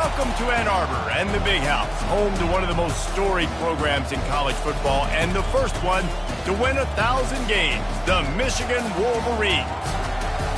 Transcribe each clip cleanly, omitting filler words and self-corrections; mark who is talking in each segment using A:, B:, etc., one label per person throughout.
A: Welcome to Ann Arbor and the Big House, home to one of the most storied programs in college football and the first one to win 1,000 games, the Michigan Wolverines.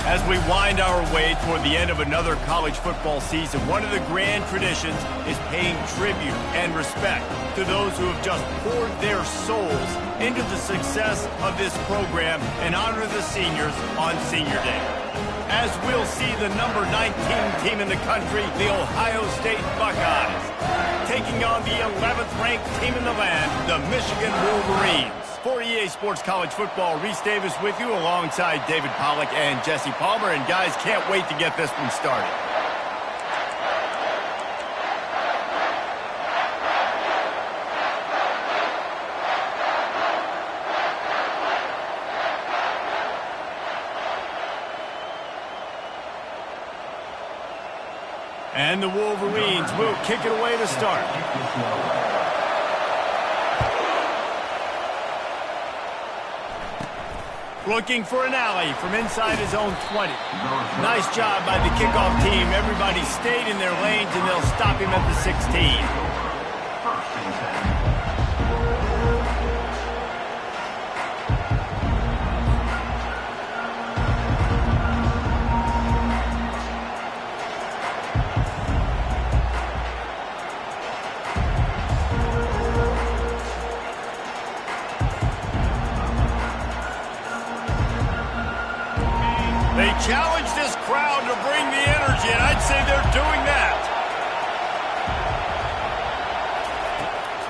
A: As we wind our way toward the end of another college football season, one of the grand traditions is paying tribute and respect to those who have just poured their souls into the success of this program and honor the seniors on Senior Day. As we'll see the number 19 team in the country, the Ohio State Buckeyes, taking on the 11th ranked team in the land, the Michigan Wolverines. For EA Sports College Football, Reese Davis with you alongside David Pollack and Jesse Palmer. And guys, can't wait to get this one started. And the Wolverines will kick it away to start. Looking for an alley from inside his own 20. Nice job by the kickoff team. Everybody stayed in their lanes, and they'll stop him at the 16. They challenge this crowd to bring the energy, and I'd say they're doing that.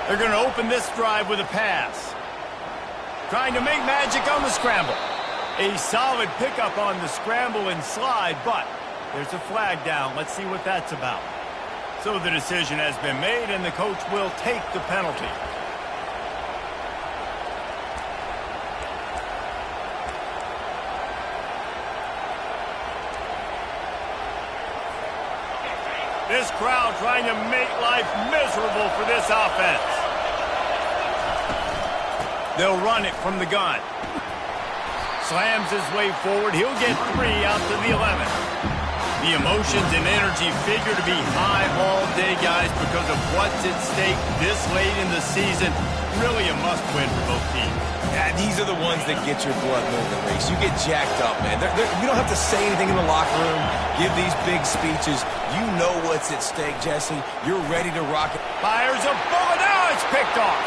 A: They're going to open this drive with a pass. Trying to make magic on the scramble. A solid pickup on the scramble and slide, but there's a flag down. Let's see what that's about. So the decision has been made, and the coach will take the penalty. This crowd trying to make life miserable for this offense. They'll run it from the gun. Slams his way forward. He'll get 3 out to the 11. The emotions and energy figure to be high all day, guys, because of what's at stake this late in the season. Really a must-win for both teams.
B: Yeah, these are the ones that get your blood moving, Reese. You get jacked up, man. You don't have to say anything in the locker room, give these big speeches. You know what's at stake, Jesse. You're ready to rock it.
A: Fires a bullet. Now it's picked off.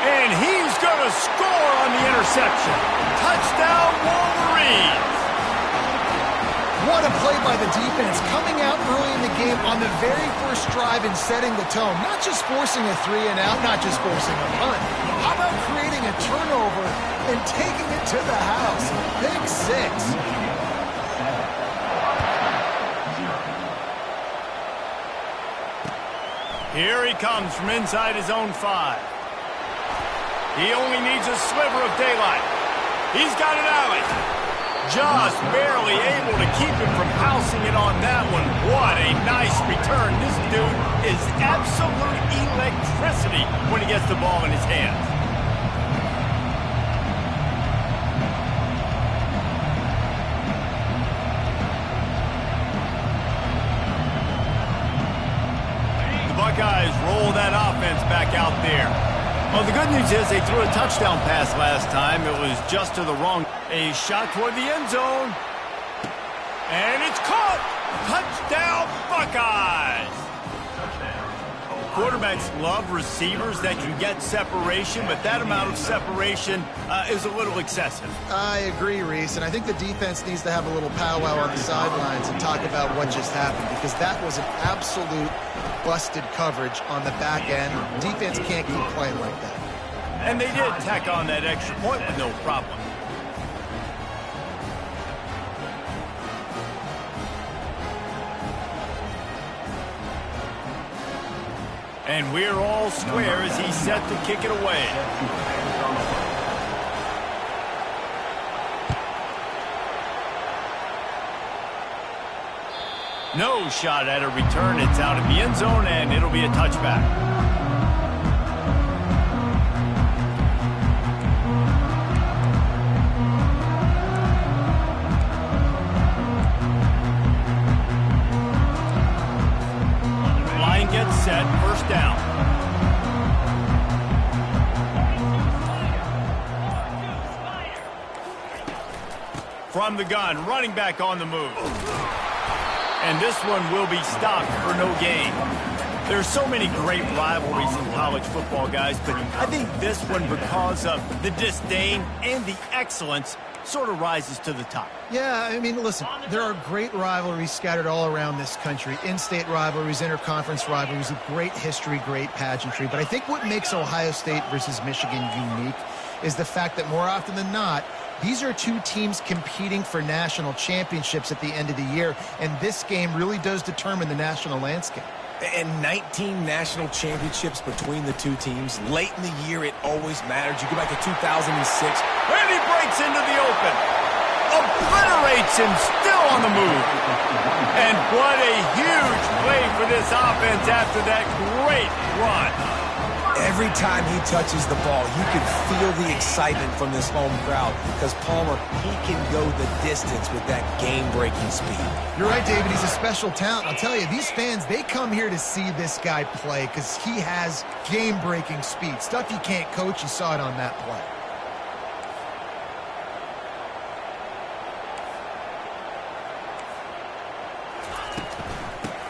A: And he's going to score on the interception. Touchdown, Wolverines.
C: What a play by the defense, coming out early in the game on the very first drive and setting the tone. Not just forcing a 3-and-out, not just forcing a punt. How about creating a turnover and taking it to the house? Big 6.
A: Here he comes from inside his own 5. He only needs a sliver of daylight. He's got an alley. Just barely able to keep him from housing it on that one. What a nice return. This dude is absolute electricity when he gets the ball in his hands. The Buckeyes roll that offense back out there. Well, the good news is they threw a touchdown pass last time. It was just to the wrong. A shot toward the end zone. And it's caught. Touchdown, Buckeyes. Quarterbacks love receivers that can get separation, but that amount of separation is a little excessive.
C: I agree, Reese, and I think the defense needs to have a little powwow on the sidelines and talk about what just happened, because that was an absolute busted coverage on the back end. Defense can't keep playing like that.
A: And they did tack on that extra point with no problem. And we're all square as he's set to kick it away. No shot at a return. It's out of the end zone, and it'll be a touchback. From the gun, running back on the move. And this one will be stopped for no gain. There's so many great rivalries in college football, guys, but I think this one, because of the disdain and the excellence, sort of rises to the top.
C: Yeah, I mean, listen, there are great rivalries scattered all around this country. In-state rivalries, interconference rivalries, of great history, great pageantry. But I think what makes Ohio State versus Michigan unique is the fact that more often than not, these are two teams competing for national championships at the end of the year, and this game really does determine the national landscape.
B: And 19 national championships between the two teams. Late in the year, it always matters. You go back to 2006.
A: And he breaks into the open. Obliterates him, still on the move. And what a huge play for this offense after that great run.
B: Every time he touches the ball, you can feel the excitement from this home crowd because Palmer, he can go the distance with that game-breaking speed.
C: You're right, David. He's a special talent. I'll tell you, these fans, they come here to see this guy play because he has game-breaking speed. Stuff you can't coach. You saw it on that play.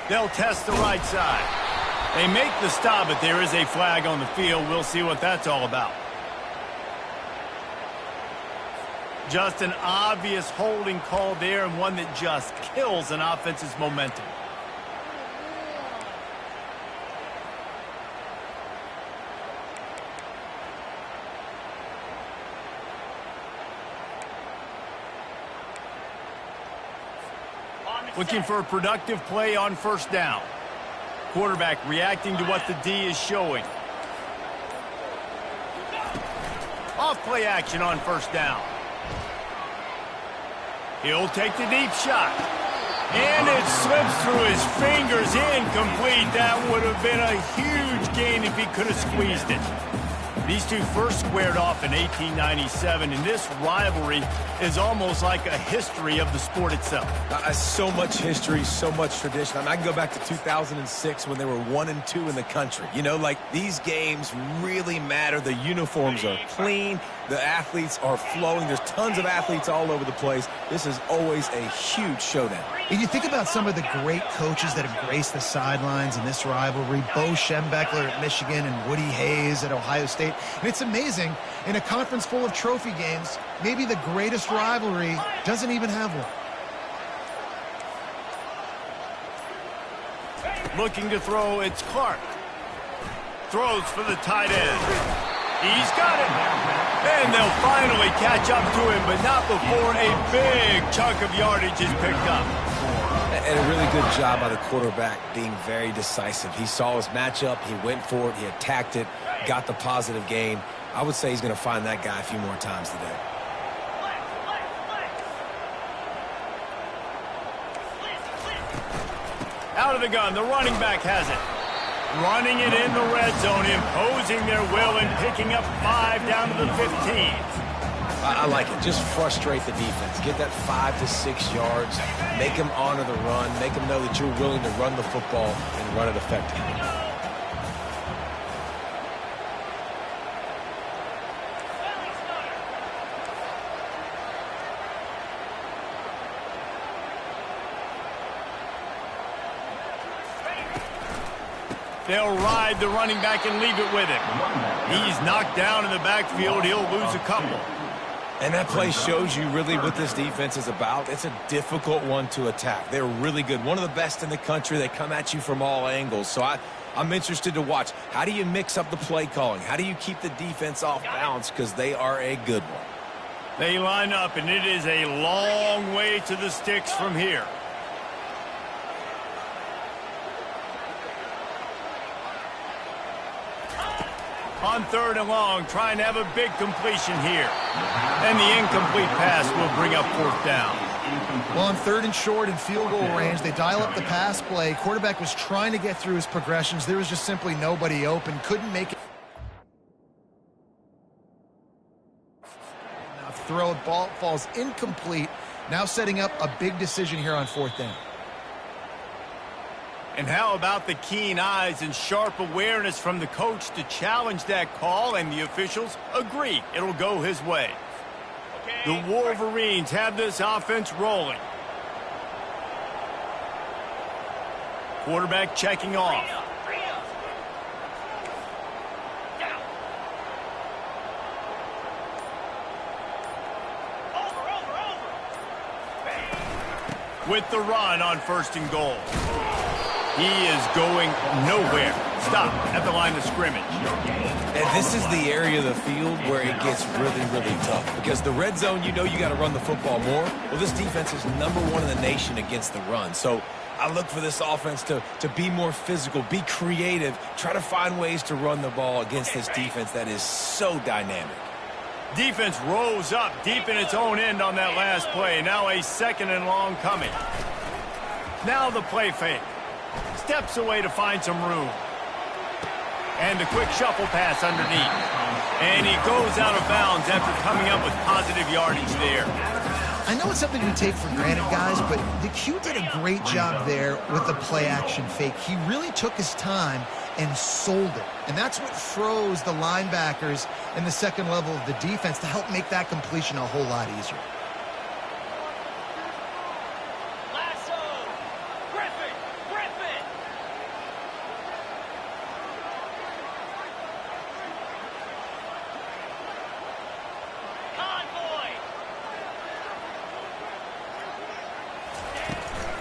A: They'll test the right side. They make the stop, but there is a flag on the field. We'll see what that's all about. Just an obvious holding call there, and one that just kills an offense's momentum. Looking for a productive play on first down. Quarterback reacting to what the D is showing. Off play action on first down. He'll take the deep shot. And it slips through his fingers, incomplete. That would have been a huge gain if he could have squeezed it. These two first squared off in 1897, and this rivalry is almost like a history of the sport itself.
B: So much history, so much tradition. I mean, I can go back to 2006 when they were 1-2 in the country. You know, like, these games really matter. The uniforms are clean. The athletes are flowing. There's tons of athletes all over the place. This is always a huge showdown.
C: And you think about some of the great coaches that have graced the sidelines in this rivalry. Bo Schembechler at Michigan and Woody Hayes at Ohio State. And it's amazing, in a conference full of trophy games, maybe the greatest rivalry doesn't even have one.
A: Looking to throw, it's Clark. Throws for the tight end. He's got it. And they'll finally catch up to him, but not before a big chunk of yardage is picked up.
B: And a really good job by the quarterback being very decisive. He saw his matchup, he went for it, he attacked it, got the positive gain. I would say he's going to find that guy a few more times today.
A: Out of the gun, the running back has it. Running it in the red zone, imposing their will and picking up 5 down to the 15.
B: I like it. Just frustrate the defense. Get that 5 to 6 yards. Make them honor the run. Make them know that you're willing to run the football and run it effectively.
A: They'll ride the running back and leave it with him. He's knocked down in the backfield. He'll lose a couple.
B: And that play shows you really what this defense is about. It's a difficult one to attack. They're really good. One of the best in the country. They come at you from all angles. So I'm interested to watch. How do you mix up the play calling? How do you keep the defense off balance? Because they are a good one.
A: They line up, and it is a long way to the sticks from here. On 3rd and long, trying to have a big completion here. And the incomplete pass will bring up 4th down.
C: Well, on 3rd and short and field goal range, they dial up the pass play. Quarterback was trying to get through his progressions. There was just simply nobody open. Couldn't make it. Now throw, ball falls incomplete. Now setting up a big decision here on 4th down.
A: And how about the keen eyes and sharp awareness from the coach to challenge that call, and the officials agree it'll go his way. The Wolverines have this offense rolling. Quarterback checking off. With the run on 1st and goal. He is going nowhere. Stop at the line of scrimmage.
B: And this is the area of the field where it gets really, really tough. Because the red zone, you know you got to run the football more. Well, this defense is #1 in the nation against the run. So I look for this offense to be more physical, be creative, try to find ways to run the ball against this defense that is so dynamic.
A: Defense rose up deep in its own end on that last play. Now a 2nd and long coming. Now the play fake. Steps away to find some room. And the quick shuffle pass underneath. And he goes out of bounds after coming up with positive yardage there.
C: I know it's something we take for granted, guys, but the Q did a great job there with the play-action fake. He really took his time and sold it. And that's what froze the linebackers in the second level of the defense to help make that completion a whole lot easier.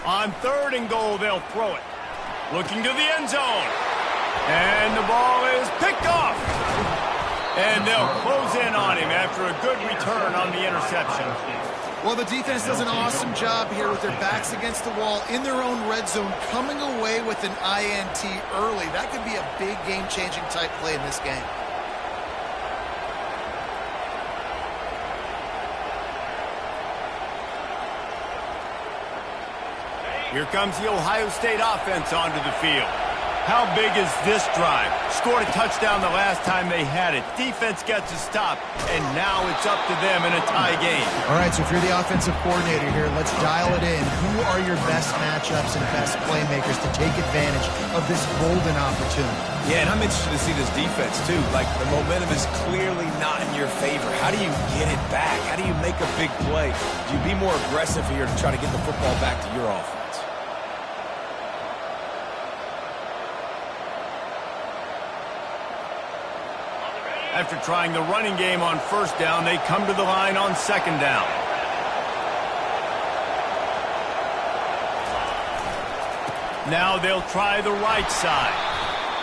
A: On 3rd and goal, they'll throw it. Looking to the end zone. And the ball is picked off. And they'll close in on him after a good return on the interception.
C: Well, the defense does an awesome job here with their backs against the wall in their own red zone, coming away with an INT early. That could be a big game-changing type play in this game.
A: Here comes the Ohio State offense onto the field. How big is this drive? Scored a touchdown the last time they had it. Defense gets a stop, and now it's up to them in a tie game.
C: All right, so if you're the offensive coordinator here, let's dial it in. Who are your best matchups and best playmakers to take advantage of this golden opportunity?
B: Yeah, and I'm interested to see this defense, too. Like, the momentum is clearly not in your favor. How do you get it back? How do you make a big play? Do you be more aggressive here to try to get the football back to your offense?
A: After trying the running game on 1st down, they come to the line on 2nd down. Now they'll try the right side.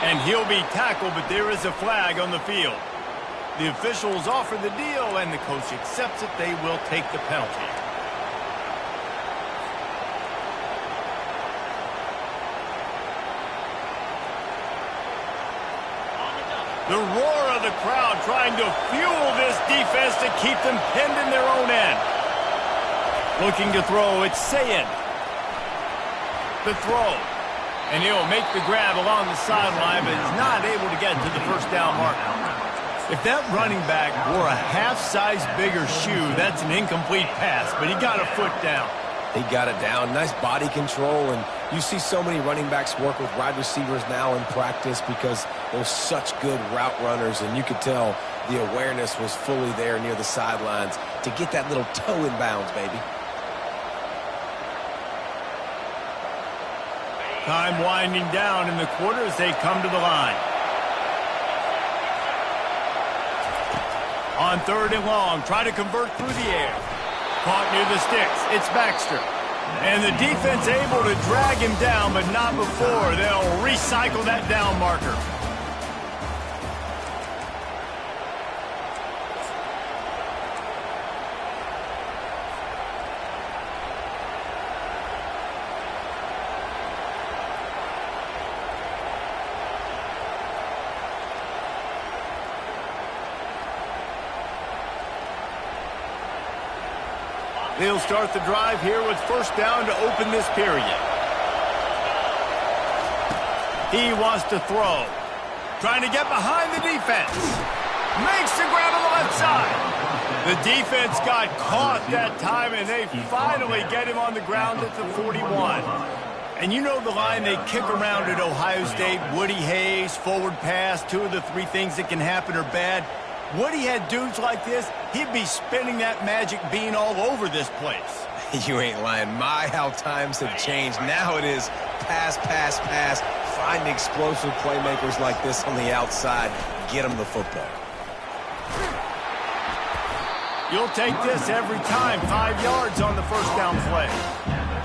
A: And he'll be tackled, but there is a flag on the field. The officials offer the deal, and the coach accepts it. They will take the penalty. The roar of the crowd trying to fuel this defense to keep them pinned in their own end. Looking to throw, it's Sayin. The throw. And he'll make the grab along the sideline, but is not able to get to the 1st down marker. If that running back wore a half-size bigger shoe, that's an incomplete pass, but he got a foot down.
B: He got it down. Nice body control, and you see so many running backs work with wide receivers now in practice because they're such good route runners, and you could tell the awareness was fully there near the sidelines to get that little toe in bounds, baby.
A: Time winding down in the quarter as they come to the line. On 3rd and long, try to convert through the air. Caught near the sticks. It's Baxter. And the defense able to drag him down, but not before. They'll recycle that down marker. They'll start the drive here with 1st down to open this period. He wants to throw. Trying to get behind the defense. Makes the grab on the left side. The defense got caught that time, and they finally get him on the ground at the 41. And you know the line they kick around at Ohio State, Woody Hayes, forward pass, 2 of the 3 things that can happen are bad. Would he had dudes like this, he'd be spinning that magic bean all over this place.
B: You ain't lying. My, how times have changed. Now it is pass, pass, pass. Find explosive playmakers like this on the outside. Get them the football.
A: You'll take this every time. 5 yards on the first down play.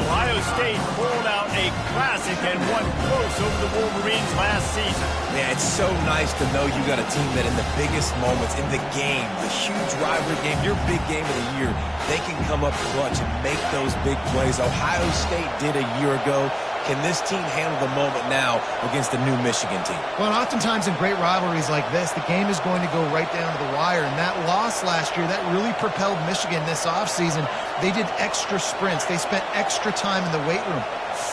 A: Ohio State pulled out a classic and won close over the Wolverines last season.
B: Yeah, it's so nice to know you got a team that in the biggest moments in the game, the huge rivalry game, your big game of the year, they can come up clutch and make those big plays. Ohio State did a year ago. Can this team handle the moment now against the new Michigan team?
C: Well, oftentimes in great rivalries like this, the game is going to go right down to the wire. And that loss last year, that really propelled Michigan this offseason. They did extra sprints. They spent extra time in the weight room.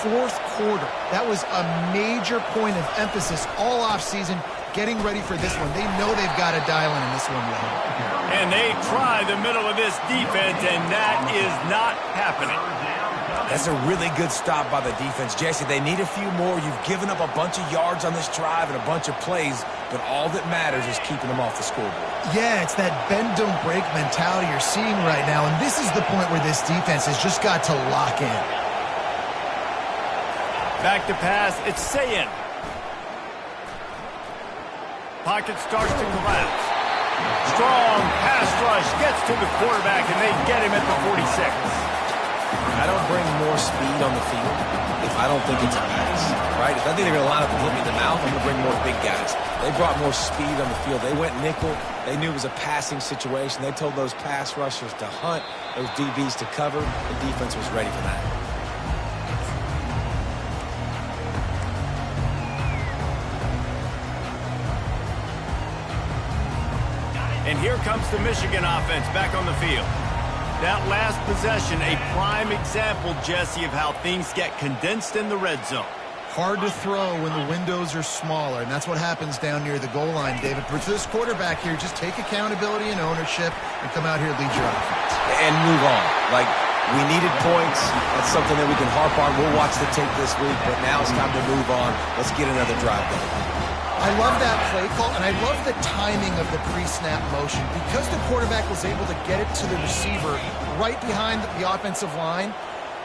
C: Fourth quarter. That was a major point of emphasis all offseason, getting ready for this one. They know they've got to dial in this one.
A: And they try the middle of this defense, and that is not happening.
B: That's a really good stop by the defense. Jesse, they need a few more. You've given up a bunch of yards on this drive and a bunch of plays, but all that matters is keeping them off the scoreboard.
C: Yeah, it's that bend, don't break mentality you're seeing right now, and this is the point where this defense has just got to lock in.
A: Back to pass, it's Sayin. Pocket starts to collapse. Strong pass rush gets to the quarterback, and they get him at the 46.
B: I don't bring more speed on the field if I don't think it's a pass, right? If I think they're going to line up and hit me in the mouth, I'm going to bring more big guys. They brought more speed on the field. They went nickel. They knew it was a passing situation. They told those pass rushers to hunt, those DBs to cover. The defense was ready for that.
A: And here comes the Michigan offense back on the field. That last possession, a prime example, Jesse, of how things get condensed in the red zone.
C: Hard to throw when the windows are smaller, and that's what happens down near the goal line, David. For this quarterback here, just take accountability and ownership and come out here and lead your offense.
B: And move on. Like, we needed points. That's something that we can harp on. We'll watch the tape this week, but now it's time to move on. Let's get another drive going.
C: I love that play call, and I love the timing of the pre-snap motion. Because the quarterback was able to get it to the receiver right behind the offensive line,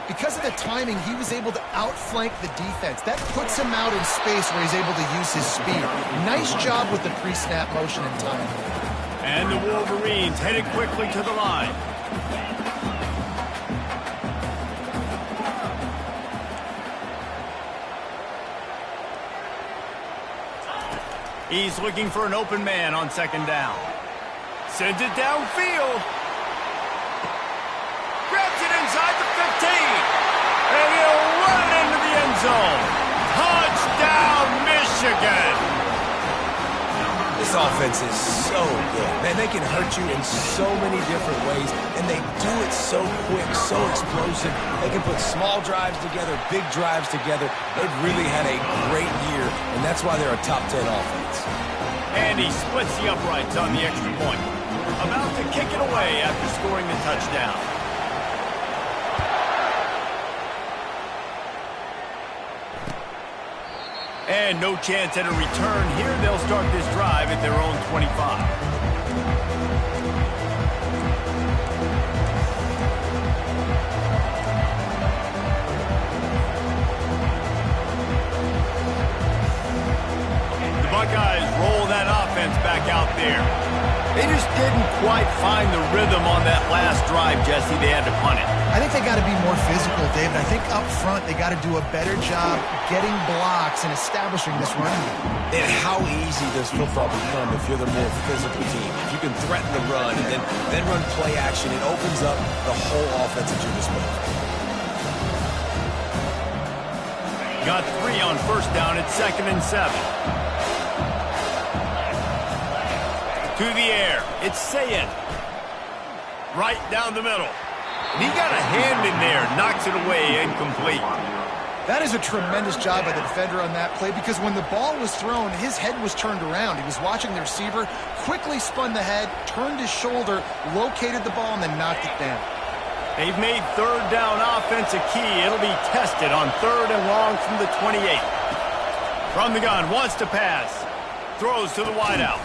C: because of the timing, he was able to outflank the defense. That puts him out in space where he's able to use his speed. Nice job with the pre-snap motion and timing.
A: And the Wolverines headed quickly to the line. He's looking for an open man on second down. Sends it downfield. Grabs it inside the 15. And he'll run it into the end zone. Touchdown, Michigan.
B: This offense is so good. Man, they can hurt you in so many different ways, and they do it so quick, so explosive. They can put small drives together, big drives together. They've really had a great year, and that's why they're a top 10 offense.
A: And he splits the uprights on the extra point. About to kick it away after scoring the touchdown. And no chance at a return here. They'll start this drive at their own 25. Buckeyes roll that offense back out there. They just didn't quite find the rhythm on that last drive, Jesse. They had to punt it.
C: I think they got to be more physical, David. I think up front they got to do a better job getting blocks and establishing this running game.
B: And how easy does football become if you're the more physical team? If you can threaten the run and then run play action, it opens up the whole offense at your disposal.
A: Got 3 on first down at 2nd and 7. To the air, it's Sayin. Right down the middle. He got a hand in there, knocks it away, incomplete.
C: That is a tremendous job by the defender on that play, because when the ball was thrown, his head was turned around. He was watching the receiver, quickly spun the head, turned his shoulder, located the ball, and then knocked it down.
A: They've made third down offense a key. It'll be tested on 3rd and long from the 28. From the gun, wants to pass. Throws to the wideout.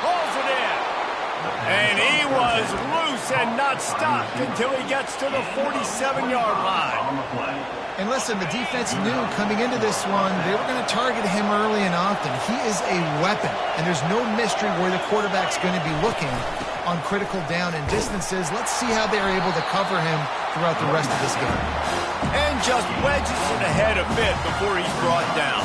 A: Rolls it in. is loose and not stopped until he gets to the 47-yard line.
C: And listen, the defense knew coming into this one, they were going to target him early and often. He is a weapon, and there's no mystery where the quarterback's going to be looking on critical down and distances. Let's see how they're able to cover him throughout the rest of this game.
A: And just wedges it ahead a bit before he's brought down.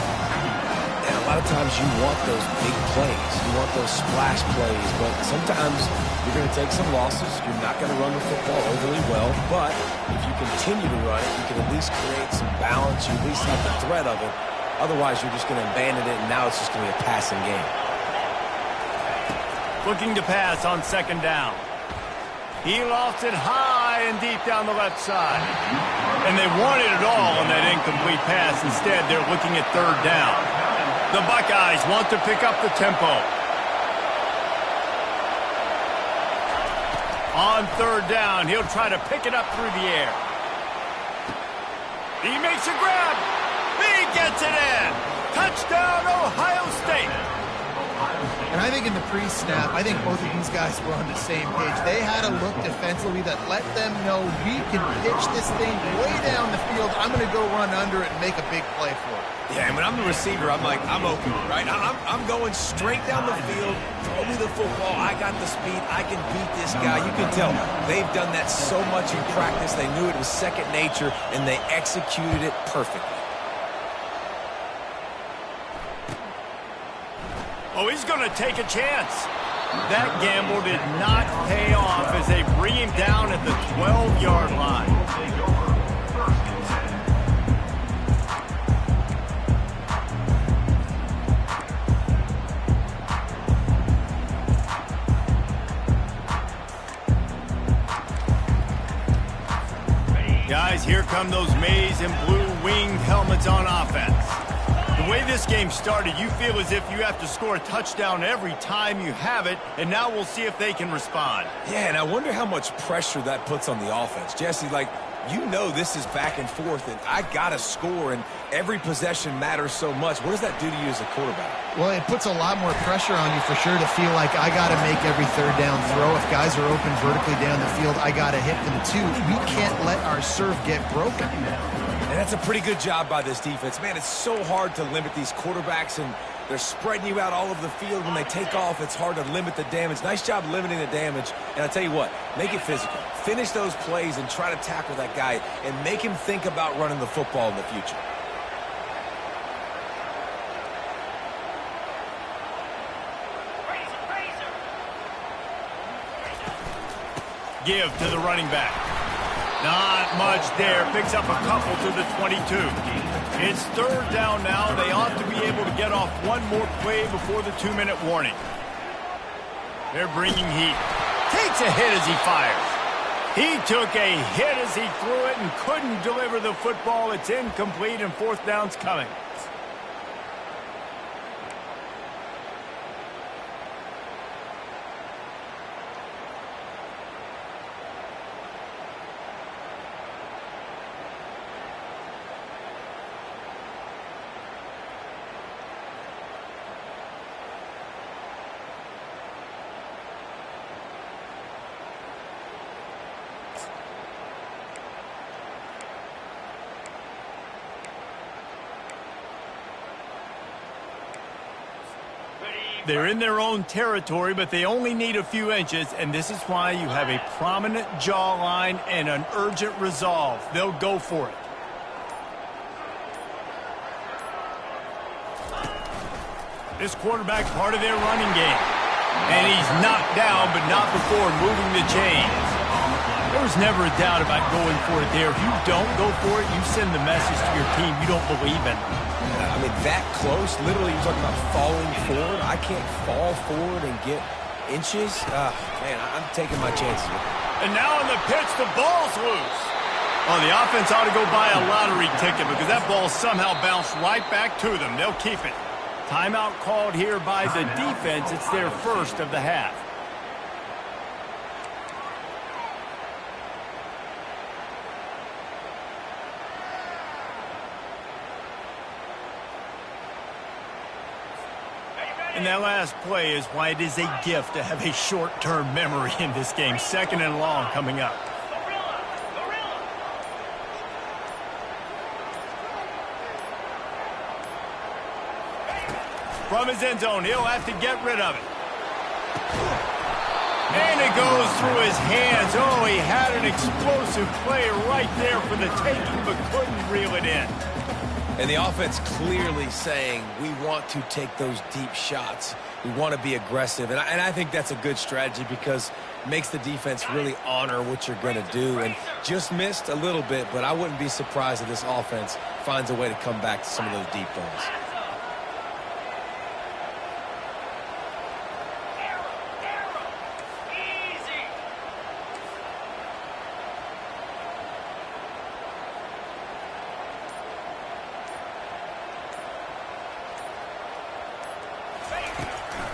B: And a lot of times you want those big plays. You want those splash plays, but sometimes you're going to take some losses. You're not going to run the football overly well, but if you continue to run it, you can at least create some balance. You at least have the threat of it. Otherwise, you're just going to abandon it, and now it's just going to be a passing game.
A: Looking to pass on second down. He lofts it high and deep down the left side. And they wanted it all on that incomplete pass. Instead, they're looking at third down. The Buckeyes want to pick up the tempo. On third down, he'll try to pick it up through the air. He makes a grab. He gets it in. Touchdown, Ohio State.
C: And I think in the pre-snap, I think both of these guys were on the same page. They had a look defensively that let them know we can pitch this thing way down the field. I'm going to go run under it and make a big play for it.
B: Yeah, and when I'm the receiver, I'm like, I'm open, right? I'm going straight down the field. Throw me the football. I got the speed. I can beat this guy. You can tell they've done that so much in practice. They knew it was second nature, and they executed it perfectly.
A: Oh, he's going to take a chance. That gamble did not pay off as they bring him down at the 12-yard line. Guys, here come those maize and blue winged helmets on offense. The way this game started, you feel as if you have to score a touchdown every time you have it, and now we'll see if they can respond.
B: Yeah, and I wonder how much pressure that puts on the offense. Jesse, like, you know this is back and forth, and I got to score, and every possession matters so much. What does that do to you as a quarterback?
C: Well, it puts a lot more pressure on you for sure to feel like I got to make every third down throw. If guys are open vertically down the field, I got to hit them too. We can't let our serve get broken.
B: And that's a pretty good job by this defense. Man, it's so hard to limit these quarterbacks, and they're spreading you out all over the field. When they take off, it's hard to limit the damage. Nice job limiting the damage. And I'll tell you what, make it physical. Finish those plays and try to tackle that guy and make him think about running the football in the future.
A: Give to the running back. Not much there. Picks up a couple to the 22. It's third down now. They ought to be able to get off one more play before the 2-minute warning. They're bringing heat. Takes a hit as he fires. He took a hit as he threw it and couldn't deliver the football. It's incomplete, and fourth down's coming. They're in their own territory, but they only need a few inches, and this is why you have a prominent jawline and an urgent resolve. They'll go for it. This quarterback part of their running game. And he's knocked down, but not before moving the chains. There was never a doubt about going for it there. If you don't go for it, you send the message to your team you don't believe in.
B: I mean, that close, literally, you're talking about falling forward. I can't fall forward and get inches. Man, I'm taking my chances.
A: And now on the pitch, the ball's loose. Oh, the offense ought to go buy a lottery ticket because that ball somehow bounced right back to them. They'll keep it. Timeout called here by the defense. It's their first of the half. And that last play is why it is a gift to have a short-term memory in this game. 2nd and long coming up. From his end zone, he'll have to get rid of it. And it goes through his hands. Oh, he had an explosive play right there for the taking, but couldn't reel it in.
B: And the offense clearly saying, we want to take those deep shots. We want to be aggressive. And I think that's a good strategy because it makes the defense really honor what you're going to do. And just missed a little bit, but I wouldn't be surprised if this offense finds a way to come back to some of those deep balls.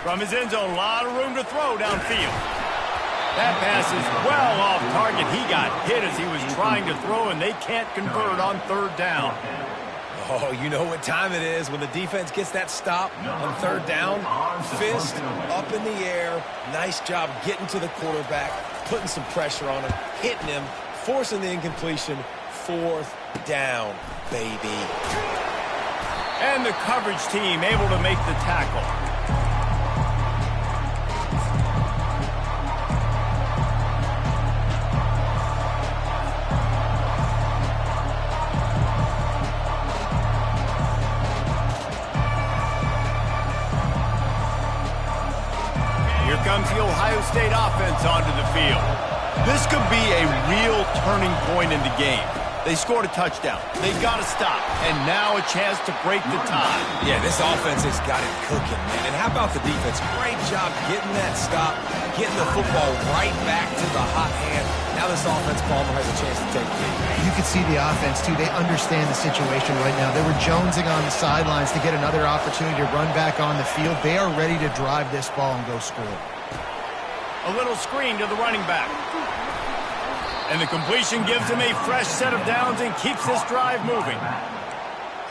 A: From his end zone, a lot of room to throw downfield. That pass is well off target. He got hit as he was trying to throw, and they can't convert on 3rd down.
B: Oh, you know what time it is when the defense gets that stop on 3rd down. Fist up in the air. Nice job getting to the quarterback, putting some pressure on him, hitting him, forcing the incompletion. 4th down, baby.
A: And the coverage team able to make the tackle. Comes the Ohio State offense onto the field. This could be a real turning point in the game. They scored a touchdown. They got to stop. And now a chance to break the tie.
B: Yeah, this offense has got it cooking, man. And how about the defense? Great job getting that stop, getting the football right back to the hot hand. Now this offense, Palmer, has a chance to take the lead.
C: You can see the offense, too. They understand the situation right now. They were jonesing on the sidelines to get another opportunity to run back on the field. They are ready to drive this ball and go score.
A: A little screen to the running back. And the completion gives him a fresh set of downs and keeps this drive moving.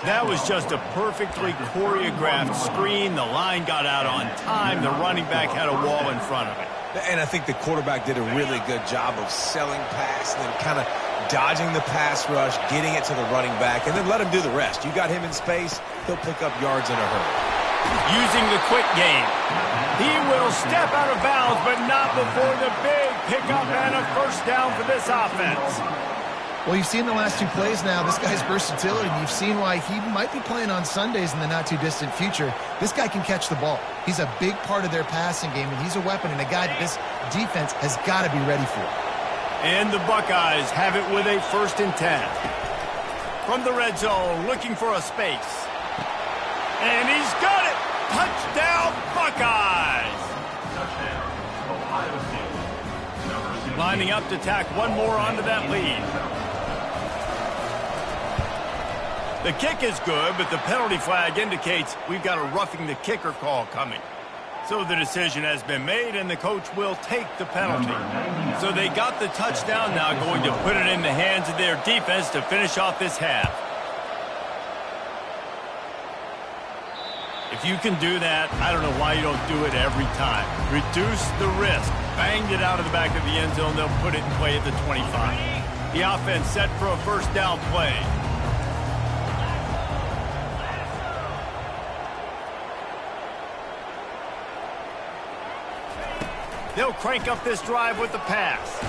A: That was just a perfectly choreographed screen. The line got out on time. The running back had a wall in front of it.
B: And I think the quarterback did a really good job of selling past and then kind of dodging the pass rush, getting it to the running back, and then let him do the rest. You got him in space, he'll pick up yards in a hurry.
A: Using the quick game. He will step out of bounds, but not before the big pickup and a 1st down for this offense.
C: Well, you've seen the last 2 plays now. This guy's versatility. You've seen why he might be playing on Sundays in the not-too-distant future. This guy can catch the ball. He's a big part of their passing game, and he's a weapon and a guy that this defense has got to be ready for.
A: And the Buckeyes have it with a 1st and 10. From the red zone, looking for a space. And he's got it! Touchdown, Buckeyes! Lining up to tack one more onto that lead. The kick is good, but the penalty flag indicates we've got a roughing the kicker call coming. So the decision has been made, and the coach will take the penalty. So they got the touchdown, now going to put it in the hands of their defense to finish off this half. If you can do that, I don't know why you don't do it every time. Reduce the risk. Banged it out of the back of the end zone. They'll put it in play at the 25. The offense set for a 1st down play. They'll crank up this drive with the pass.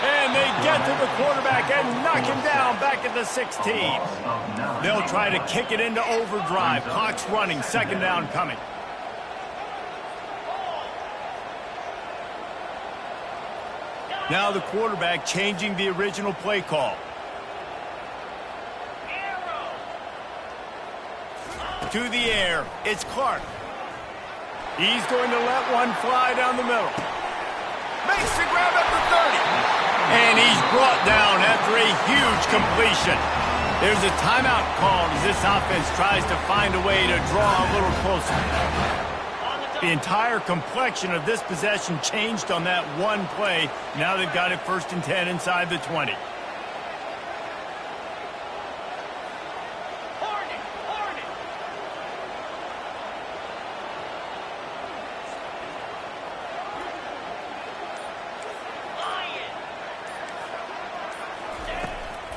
A: And they get to the quarterback and knock him down back at the 16. They'll try to kick it into overdrive. Clock's running. 2nd down coming. Now the quarterback changing the original play call. To the air. It's Clark. He's going to let one fly down the middle. Makes the grab at the 30. And he's brought down after a huge completion. There's a timeout called as this offense tries to find a way to draw a little closer. The entire complexion of this possession changed on that one play. Now they've got it 1st and 10 inside the 20.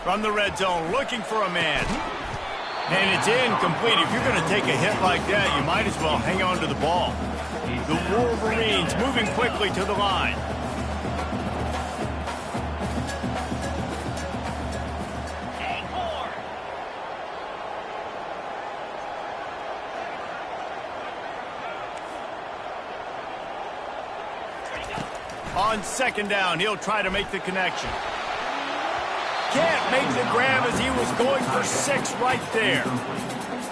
A: From the red zone, looking for a man. And it's incomplete. If you're going to take a hit like that, you might as well hang on to the ball. The Wolverines moving quickly to the line. On second down, he'll try to make the connection. Can't make the grab as he was going for 6 right there.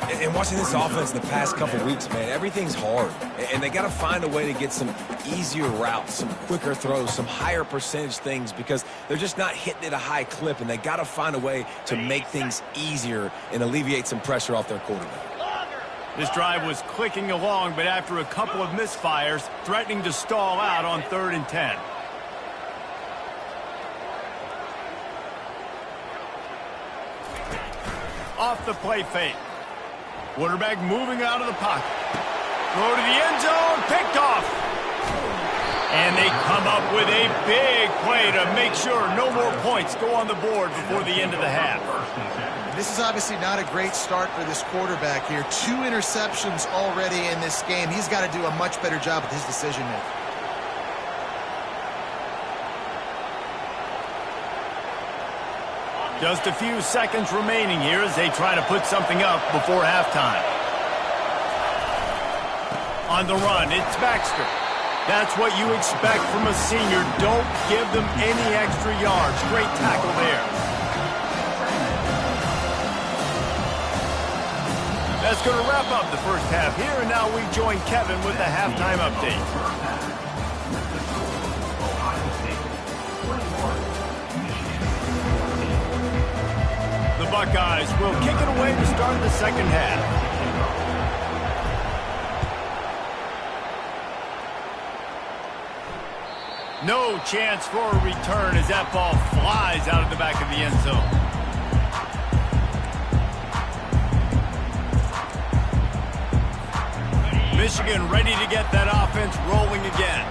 B: And watching this offense the past couple weeks, man, everything's hard. And they got to find a way to get some easier routes, some quicker throws, some higher percentage things because they're just not hitting at a high clip. And they got to find a way to make things easier and alleviate some pressure off their quarterback.
A: This drive was clicking along, but after a couple of misfires, threatening to stall out on 3rd and 10. Off the play fake. Quarterback moving out of the pocket. Throw to the end zone, picked off. And they come up with a big play to make sure no more points go on the board before the end of the half.
C: This is obviously not a great start for this quarterback here. 2 interceptions already in this game. He's got to do a much better job with his decision-making.
A: Just a few seconds remaining here as they try to put something up before halftime. On the run, it's Baxter. That's what you expect from a senior. Don't give them any extra yards. Great tackle there. That's going to wrap up the first half here, and now we join Kevin with the halftime update. The Buckeyes will kick it away to start the second half. No chance for a return as that ball flies out of the back of the end zone. Michigan ready to get that offense rolling again.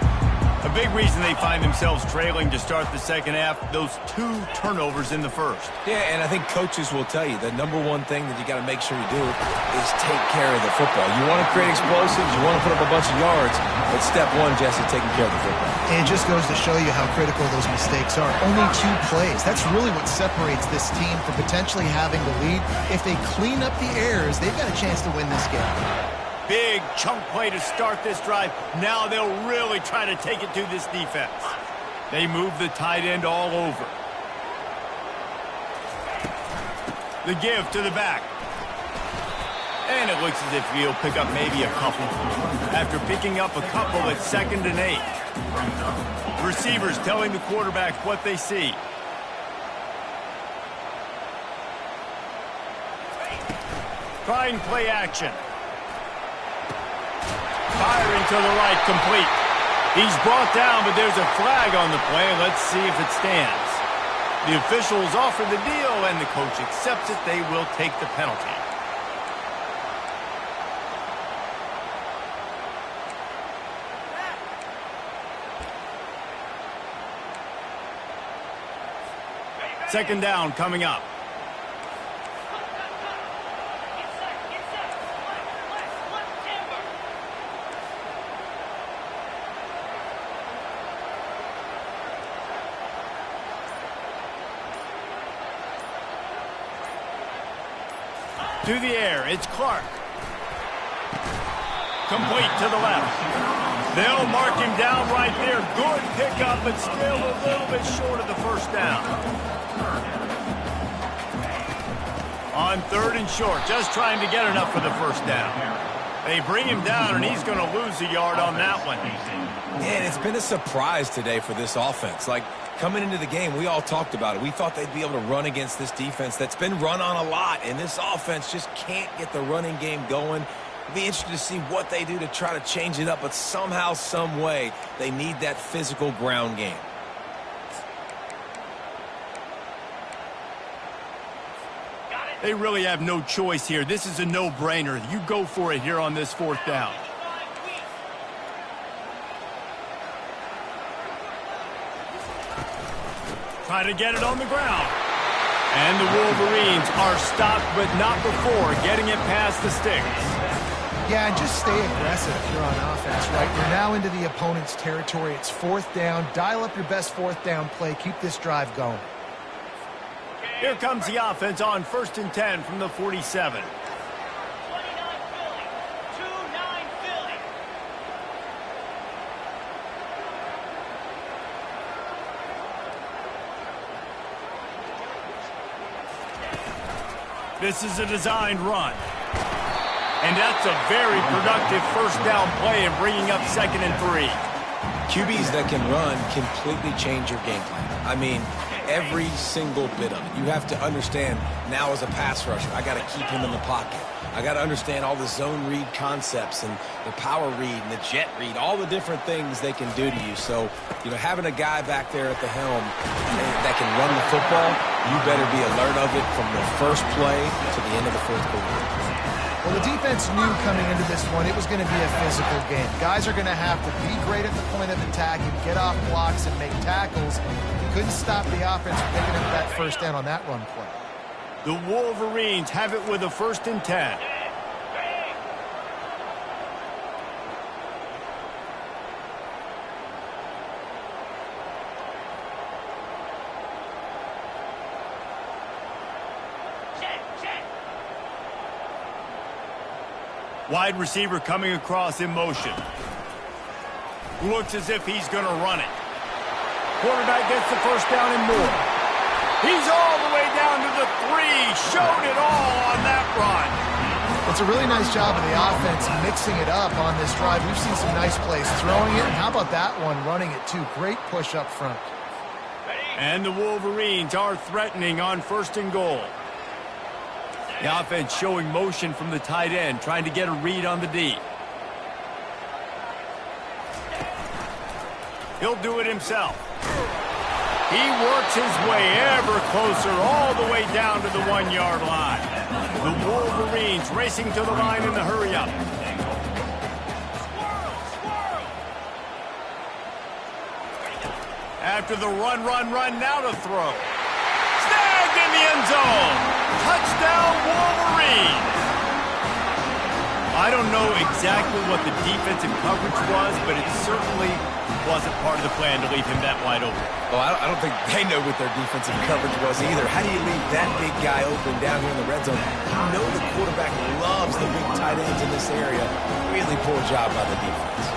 A: A big reason they find themselves trailing to start the second half, those 2 turnovers in the first.
B: Yeah, and I think coaches will tell you the #1 thing that you got to make sure you do is take care of the football. You want to create explosives, you want to put up a bunch of yards, but step 1, Jesse, taking care of the football.
C: And it just goes to show you how critical those mistakes are. Only 2 plays. That's really what separates this team from potentially having the lead. If they clean up the errors, they've got a chance to win this game.
A: Big chunk play to start this drive. Now they'll really try to take it to this defense. They move the tight end all over. The give to the back. And it looks as if he'll pick up maybe a couple. After picking up a couple at 2nd and 8. Receivers telling the quarterback what they see. Trying play action. Firing to the right, complete. He's brought down, but there's a flag on the play. Let's see if it stands. The officials offer the deal, and the coach accepts it. They will take the penalty. Second down coming up. To the air, it's Clark. Complete to the left. They'll mark him down right there. Good pickup, but still a little bit short of the first down. On 3rd and short, just trying to get enough for the first down. They bring him down, and he's going to lose a yard on that one.
B: And it's been a surprise today for this offense. Like, coming into the game, we all talked about it. We thought they'd be able to run against this defense that's been run on a lot, and this offense just can't get the running game going. It'll be interesting to see what they do to try to change it up, but somehow, some way, they need that physical ground game.
A: They really have no choice here. This is a no-brainer. You go for it here on this 4th down. Try to get it on the ground. And the Wolverines are stopped, but not before getting it past the sticks.
C: Yeah, and just stay aggressive if you're on offense, right? You're now into the opponent's territory. It's 4th down. Dial up your best 4th down play. Keep this drive going.
A: Here comes the offense on 1st and 10 from the 47. This is a designed run. And that's a very productive 1st down play in bringing up 2nd and 3.
B: QBs that can run completely change your game plan. I mean, every single bit of it. You have to understand now as a pass rusher, I got to keep him in the pocket. I got to understand all the zone read concepts and the power read and the jet read, all the different things they can do to you. So, having a guy back there at the helm that can run the football, you better be alert of it from the first play to the end of the 4th quarter.
C: Well, the defense knew coming into this one it was going to be a physical game. Guys are going to have to be great at the point of attack and get off blocks and make tackles. You couldn't stop the offense from picking up that 1st down on that run play.
A: The Wolverines have it with a 1st and 10. Wide receiver coming across in motion. Looks as if he's going to run it. Quarterback gets the 1st down and more. He's all the way down to the 3. Showed it all on that run.
C: It's a really nice job of the offense mixing it up on this drive. We've seen some nice plays throwing it. And how about that one running it too? Great push up front.
A: And the Wolverines are threatening on 1st and goal. The offense showing motion from the tight end, trying to get a read on the D. He'll do it himself. He works his way ever closer, all the way down to the 1-yard line. The Wolverines racing to the line in the hurry-up. After the run, now to throw. Snagged in the end zone. Touchdown, Wolverines! I don't know exactly what the defensive coverage was, but it certainly wasn't part of the plan to leave him that wide open.
B: Well, I don't think they know what their defensive coverage was either. How do you leave that big guy open down here in the red zone? You know the quarterback loves the big tight ends in this area. Really poor job by the defense.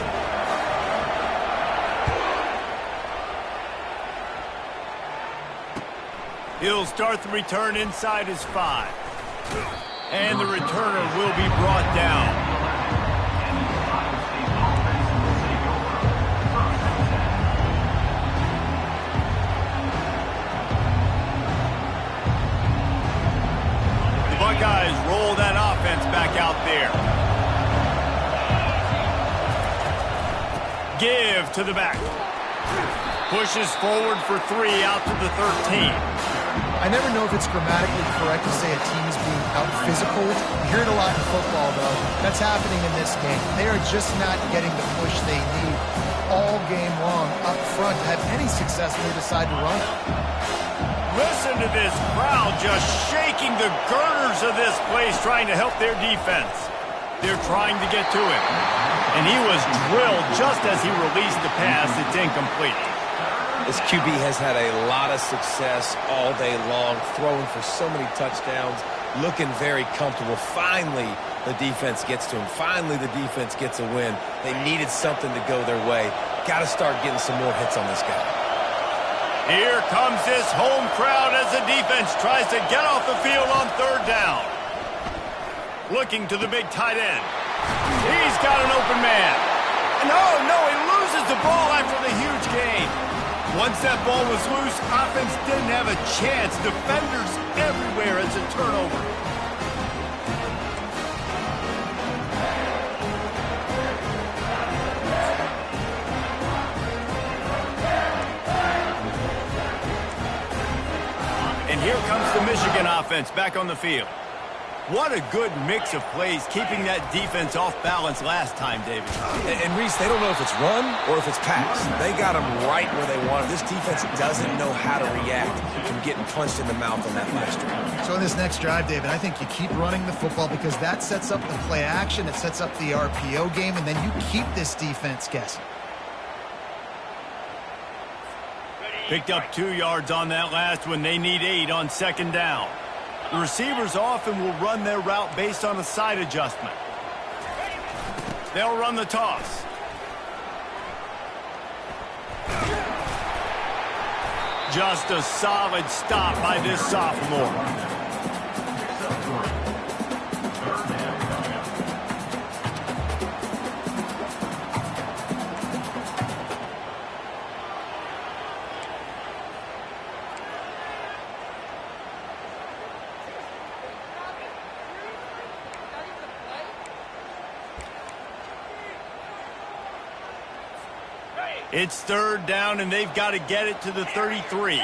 A: He'll start the return inside his 5. And the returner will be brought down. The Buckeyes roll that offense back out there. Give to the back. Pushes forward for 3 out to the 13.
C: I never know if it's grammatically correct to say a team is being out-physical. You hear it a lot in football, though. That's happening in this game. They are just not getting the push they need all game long up front to have any success when they decide to run it.
A: Listen to this crowd just shaking the girders of this place, trying to help their defense. They're trying to get to him. And he was drilled just as he released the pass. It's incomplete.
B: This QB has had a lot of success all day long, throwing for so many touchdowns, looking very comfortable. Finally, the defense gets to him. Finally, the defense gets a win. They needed something to go their way. Got to start getting some more hits on this guy.
A: Here comes this home crowd as the defense tries to get off the field on 3rd down. Looking to the big tight end. He's got an open man. And no, he loses the ball after the huge gain. Once that ball was loose, offense didn't have a chance. Defenders everywhere. It's a turnover. And here comes the Michigan offense back on the field. What a good mix of plays, keeping that defense off balance last time, David.
B: And Reese, they don't know if it's run or if it's pass. They got them right where they want it. This defense doesn't know how to react from getting punched in the mouth on that last drive.
C: So in this next drive, David, I think you keep running the football because that sets up the play action, it sets up the RPO game, and then you keep this defense guessing.
A: Picked up 2 yards on that last one. They need 8 on second down. The receivers often will run their route based on a side adjustment. They'll run the toss. Just a solid stop by this sophomore. It's third down, and they've got to get it to the 33.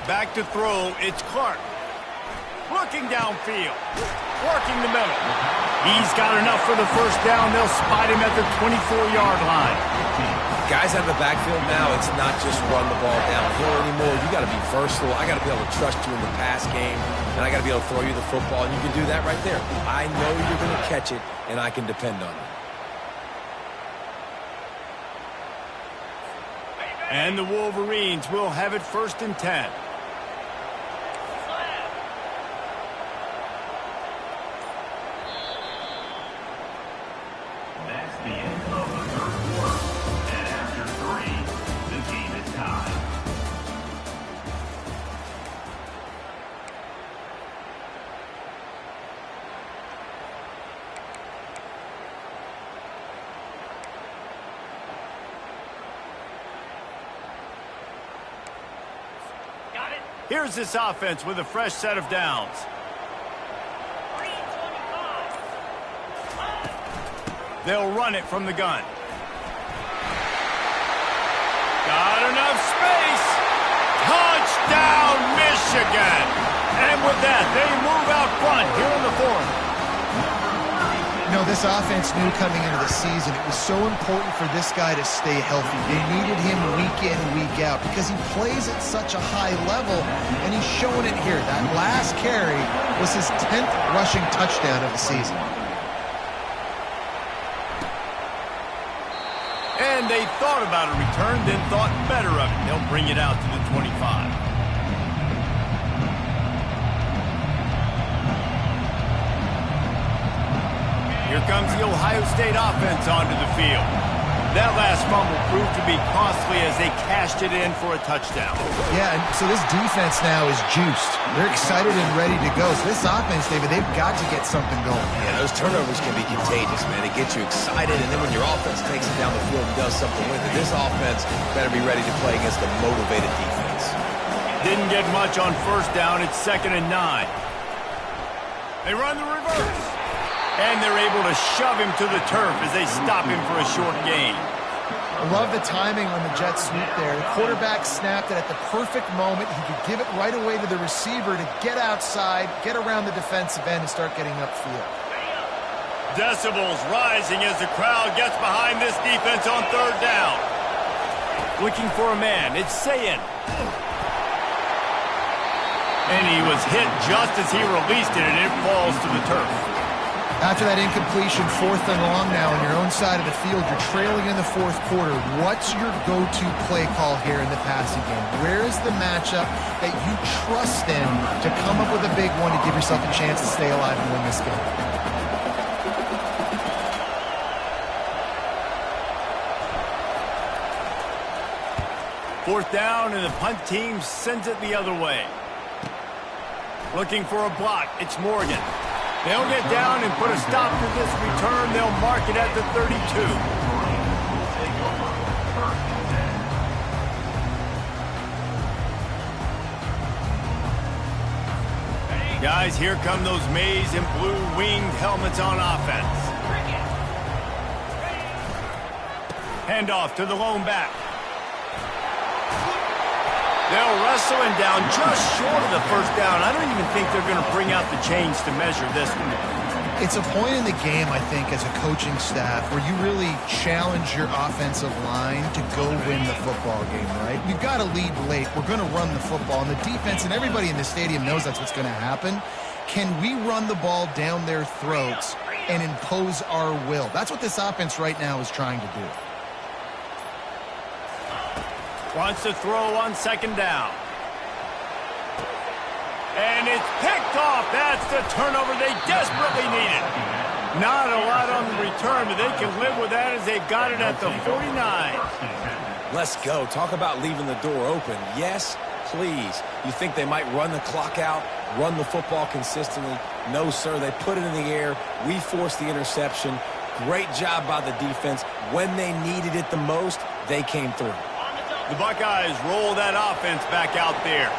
A: Back to throw, it's Clark. Looking downfield, working the middle. He's got enough for the first down. They'll spot him at the 24-yard line.
B: Guys out of the backfield now, it's not just run the ball downhill anymore. You got to be versatile. I got to be able to trust you in the pass game, and I got to be able to throw you the football, and you can do that right there. I know you're going to catch it, and I can depend on it.
A: And the Wolverines will have it 1st and 10. Here's this offense with a fresh set of downs. They'll run it from the gun. Got enough space. Touchdown, Michigan. And with that, they move out front here in the 4th.
C: You know, this offense knew coming into the season it was so important for this guy to stay healthy. They needed him week in, week out because he plays at such a high level, and he's showing it here. That last carry was his 10th rushing touchdown of the season.
A: And they thought about a return, then thought better of it. They'll bring it out to the 25. Here comes the Ohio State offense onto the field. That last fumble proved to be costly as they cashed it in for a touchdown.
C: Yeah, and so this defense now is juiced. They're excited and ready to go. So this offense, David, they've got to get something going.
B: Yeah, those turnovers can be contagious, man. It gets you excited, and then when your offense takes it down the field and does something with it, this offense better be ready to play against a motivated defense.
A: Didn't get much on first down. It's 2nd and 9. They run the reverse. And they're able to shove him to the turf as they stop him for a short gain.
C: I love the timing on the jet sweep there. The quarterback snapped it at the perfect moment. He could give it right away to the receiver to get outside, get around the defensive end, and start getting upfield.
A: Decibels rising as the crowd gets behind this defense on 3rd down. Looking for a man. It's Sayin. And he was hit just as he released it, and it falls to the turf.
C: After that incompletion, 4th and long now on your own side of the field, you're trailing in the 4th quarter. What's your go-to play call here in the passing game? Where is the matchup that you trust in to come up with a big one to give yourself a chance to stay alive and win this game?
A: Fourth down, and the punt team sends it the other way. Looking for a block. It's Morgan. They'll get down and put a stop to this return. They'll mark it at the 32. Guys, here come those maize and blue winged helmets on offense. Hand off to the lone back. They'll wrestle him down just short of the first down. I don't even think they're going to bring out the chains to measure this one.
C: It's a point in the game, I think, as a coaching staff, where you really challenge your offensive line to go win the football game, right? We've got to lead late. We're going to run the football. And the defense and everybody in the stadium knows that's what's going to happen. Can we run the ball down their throats and impose our will? That's what this offense right now is trying to do.
A: Wants to throw on second down. And it's picked off. That's the turnover they desperately needed. Not a lot on the return, but they can live with that as they got it at the 49.
B: Let's go. Talk about leaving the door open. Yes, please. You think they might run the clock out, run the football consistently? No, sir. They put it in the air. We forced the interception. Great job by the defense. When they needed it the most, they came through.
A: The Buckeyes roll that offense back out there.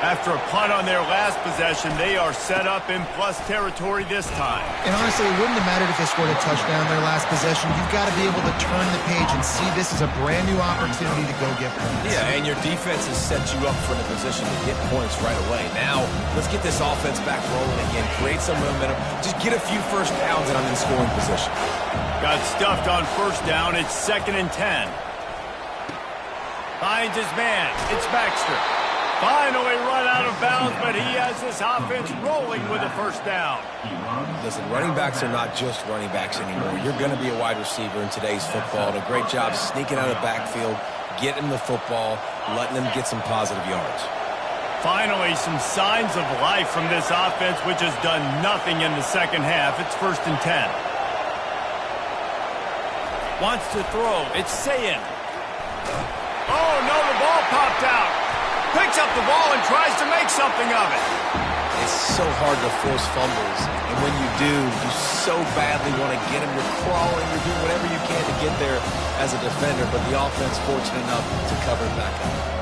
A: After a punt on their last possession, they are set up in plus territory this time.
C: And honestly, it wouldn't have mattered if they scored a touchdown their last possession. You've got to be able to turn the page and see this is a brand new opportunity to go get points.
B: Yeah, and your defense has set you up for the position to get points right away. Now, let's get this offense back rolling again, create some momentum, just get a few first downs and I'm in scoring position.
A: Got stuffed on first down. It's 2nd and 10. Finds his man. It's Baxter. Finally run out of bounds, but he has this offense rolling with a first down.
B: Listen, running backs are not just running backs anymore. You're going to be a wide receiver in today's football. And a great job sneaking out of the backfield, getting the football, letting them get some positive yards.
A: Finally, some signs of life from this offense, which has done nothing in the second half. It's 1st and 10. Wants to throw. It's Sayin. Oh, no, the ball popped out. Picks up the ball and tries to make something of it.
B: It's so hard to force fumbles. And when you do, you so badly want to get them. You're crawling. You're doing whatever you can to get there as a defender. But the offense fortunate enough to cover it back up.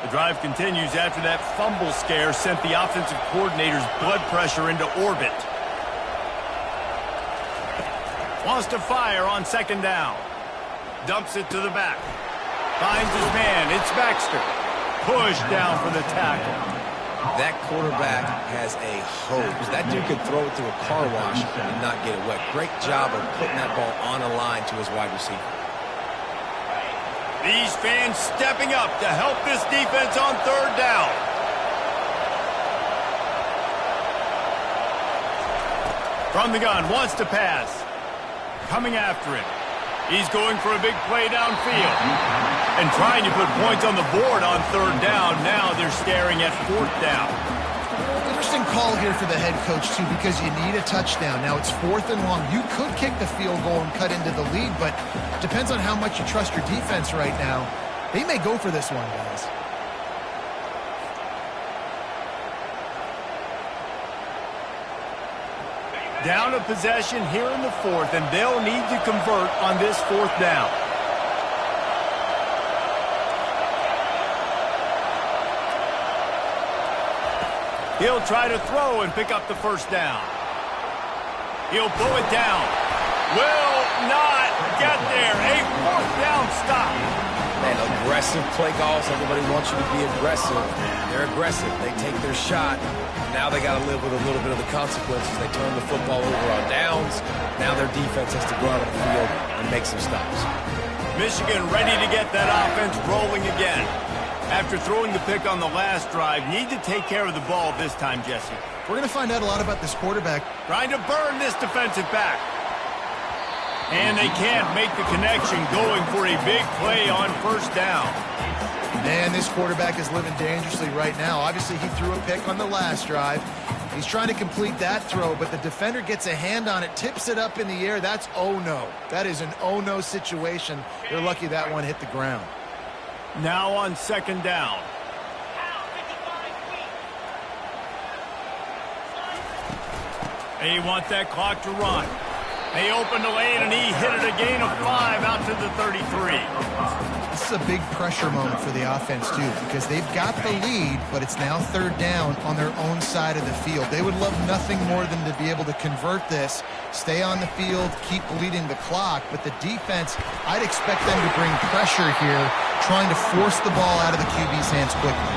A: The drive continues after that fumble scare sent the offensive coordinator's blood pressure into orbit. Wants to fire on second down. Dumps it to the back. Finds his man. It's Baxter. Pushed down for the tackle.
B: That quarterback has a hose. That dude could throw it through a car wash and not get it wet. Great job of putting that ball on a line to his wide receiver.
A: These fans stepping up to help this defense on third down. From the gun, wants to pass. Coming after him. He's going for a big play downfield. And trying to put points on the board on third down. Now they're staring at 4th down.
C: Interesting call here for the head coach, too, because you need a touchdown. Now it's 4th and long. You could kick the field goal and cut into the lead, but depends on how much you trust your defense right now. They may go for this one, guys.
A: Down a possession here in the 4th, and they'll need to convert on this 4th down. He'll try to throw and pick up the first down. He'll pull it down. Will not get there. A 4th down stop.
B: Man, aggressive play calls. Everybody wants you to be aggressive. They're aggressive. They take their shot. Now they got to live with a little bit of the consequences. They turn the football over on downs. Now their defense has to go out on the field and make some stops.
A: Michigan ready to get that offense rolling again. After throwing the pick on the last drive, need to take care of the ball this time, Jesse.
C: We're going to find out a lot about this quarterback.
A: Trying to burn this defensive back. And they can't make the connection, going for a big play on first down.
C: Man, this quarterback is living dangerously right now. Obviously, he threw a pick on the last drive. He's trying to complete that throw, but the defender gets a hand on it, tips it up in the air. That's oh-no. That is an oh-no situation. They're lucky that one hit the ground.
A: Now on second down. They want that clock to run. They opened the lane, and he hit it a gain of 5 out to the 33.
C: This is a big pressure moment for the offense, too, because they've got the lead, but it's now third down on their own side of the field. They would love nothing more than to be able to convert this, stay on the field, keep bleeding the clock, but the defense, I'd expect them to bring pressure here, trying to force the ball out of the QB's hands quickly.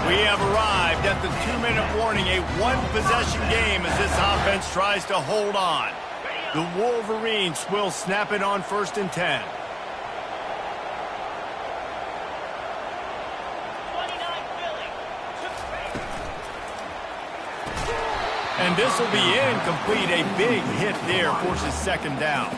A: We have arrived at the 2-minute warning, a one-possession game as this offense tries to hold on. The Wolverines will snap it on 1st and 10. And this will be incomplete. A big hit there forces 2nd down.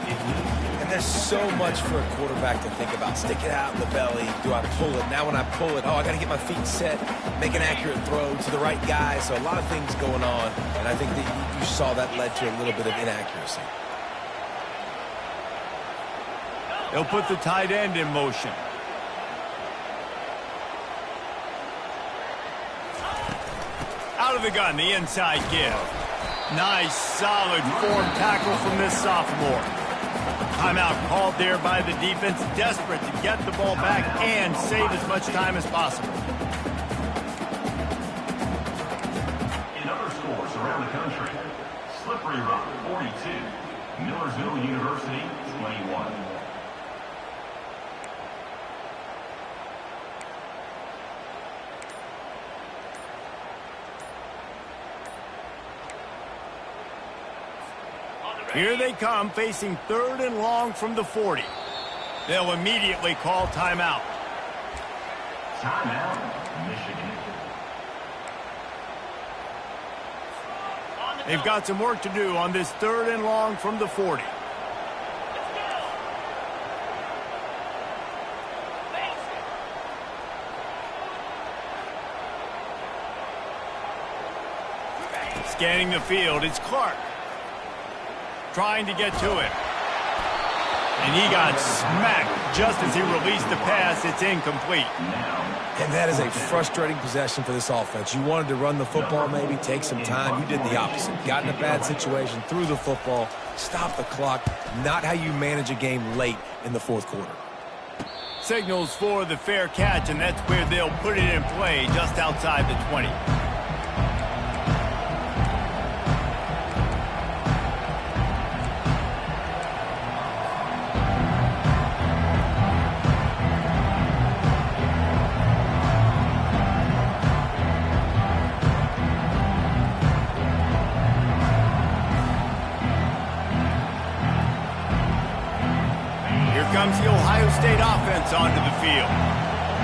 B: And there's so much for a quarterback to think about. Stick it out in the belly. Do I pull it? Now when I pull it, I got to get my feet set, make an accurate throw to the right guy. So a lot of things going on. And I think that you saw that led to a little bit of inaccuracy.
A: They'll put the tight end in motion. Out of the gun, the inside give. Nice, solid form tackle from this sophomore. Timeout called there by the defense, desperate to get the ball back and save as much time as possible.
D: In other schools around the country, Slippery Rock 42, Millersville University 21.
A: Here they come, facing 3rd and long from the 40. They'll immediately call timeout.
D: Timeout, Michigan.
A: They've got some work to do on this 3rd and long from the 40. Scanning the field, it's Clark. Trying to get to it. And he got smacked just as he released the pass. It's incomplete.
B: And that is a frustrating possession for this offense. You wanted to run the football, maybe take some time. You did the opposite. Got in a bad situation, threw the football, stopped the clock. Not how you manage a game late in the 4th quarter.
A: Signals for the fair catch, and that's where they'll put it in play just outside the 20. Comes the Ohio State offense onto the field.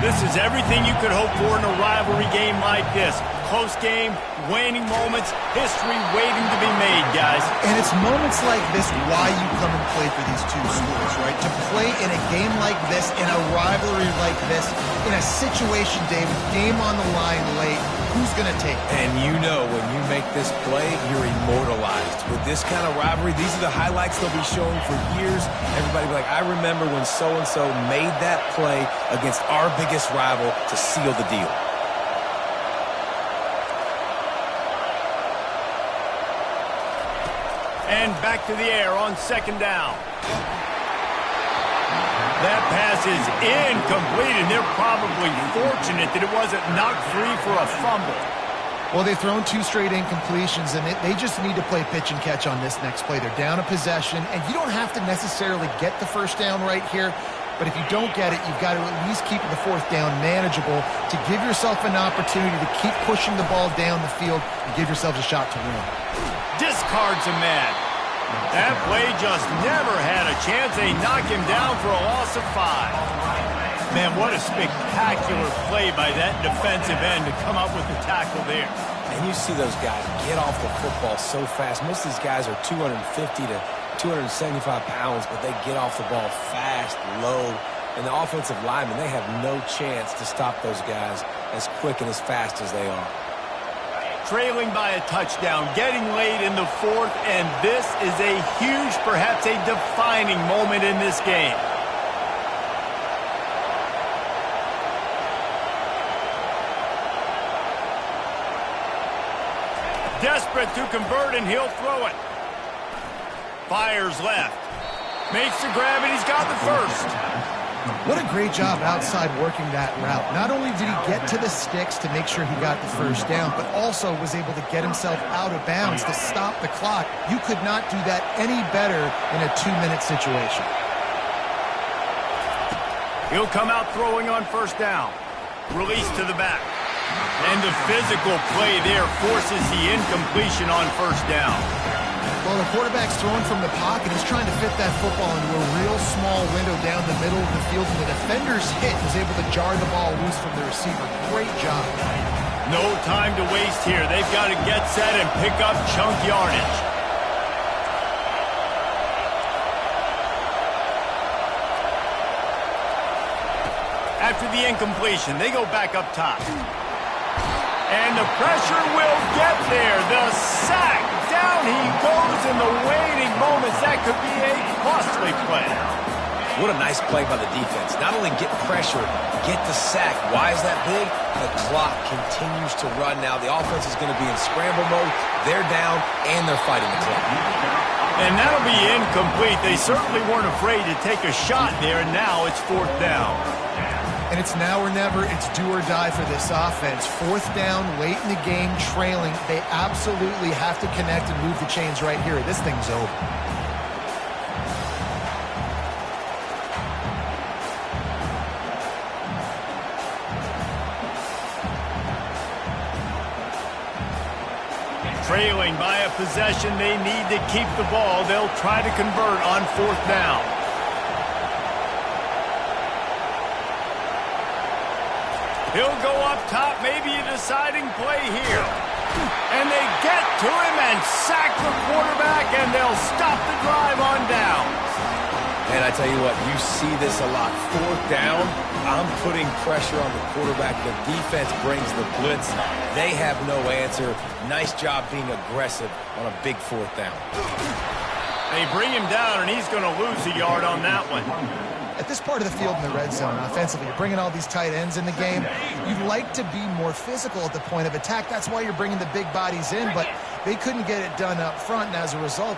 A: This is everything you could hope for in a rivalry game like this. Close game, waning moments, history waiting to be made, guys.
C: And it's moments like this why you come and play for these two schools, right? To play in a game like this, in a rivalry like this, in a situation, David, game on the line late, who's going to take it?
B: And you know when you make this play, you're immortalized. With this kind of rivalry, these are the highlights they'll be showing for years. Everybody will be like, I remember when so-and-so made that play against our biggest rival to seal the deal.
A: And back to the air on 2nd down. That pass is incomplete, and they're probably fortunate that it wasn't knocked free for a fumble.
C: Well, they've thrown 2 straight incompletions, and they just need to play pitch and catch on this next play. They're down a possession, and you don't have to necessarily get the 1st down right here, but if you don't get it, you've got to at least keep the 4th down manageable to give yourself an opportunity to keep pushing the ball down the field and give yourselves a shot to win.
A: Discards a man. That play just never had a chance. They knock him down for a loss of 5. Man, what a spectacular play by that defensive end to come up with the tackle there.
B: And you see those guys get off the football so fast. Most of these guys are 250 to 275 pounds, but they get off the ball fast, low. And the offensive linemen, they have no chance to stop those guys as quick and as fast as they are.
A: Trailing by a touchdown, getting late in the 4th, and this is a huge, perhaps a defining moment in this game. desperate to convert, and he'll throw it. Fires left. Makes the grab, and he's got the first.
C: What a great job outside working that route. Not only did he get to the sticks to make sure he got the first down, but also was able to get himself out of bounds to stop the clock. You could not do that any better in a 2-minute situation.
A: He'll come out throwing on first down. Release to the back. And the physical play there forces the incompletion on first down.
C: Well, the quarterback's throwing from the pocket. He's trying to fit that football into a real small window down the middle of the field, and the defender's hit was able to jar the ball loose from the receiver. Great job.
A: No time to waste here. They've got to get set and pick up chunk yardage. After the incompletion, they go back up top. And the pressure will get there. The sack. Down he goes in the waiting moments. That could be a costly play.
B: What a nice play by the defense. Not only get pressure, get the sack. Why is that big? The clock continues to run now. The offense is going to be in scramble mode. They're down, and they're fighting the clock.
A: And that'll be incomplete. They certainly weren't afraid to take a shot there, and now it's fourth down.
C: And it's now or never. It's do or die for this offense. Fourth down, late in the game, trailing. They absolutely have to connect and move the chains right here. This thing's over.
A: Trailing by a possession, they need to keep the ball. They'll try to convert on fourth down. He'll go up top, maybe a deciding play here. And they get to him and sack the quarterback, and they'll stop the drive on downs.
B: And I tell you what, you see this a lot. Fourth down, I'm putting pressure on the quarterback. The defense brings the blitz. They have no answer. Nice job being aggressive on a big fourth down.
A: They bring him down, and he's going to lose a yard on that one.
C: At this part of the field in the red zone, offensively, you're bringing all these tight ends in the game. You'd like to be more physical at the point of attack. That's why you're bringing the big bodies in, but they couldn't get it done up front, and as a result,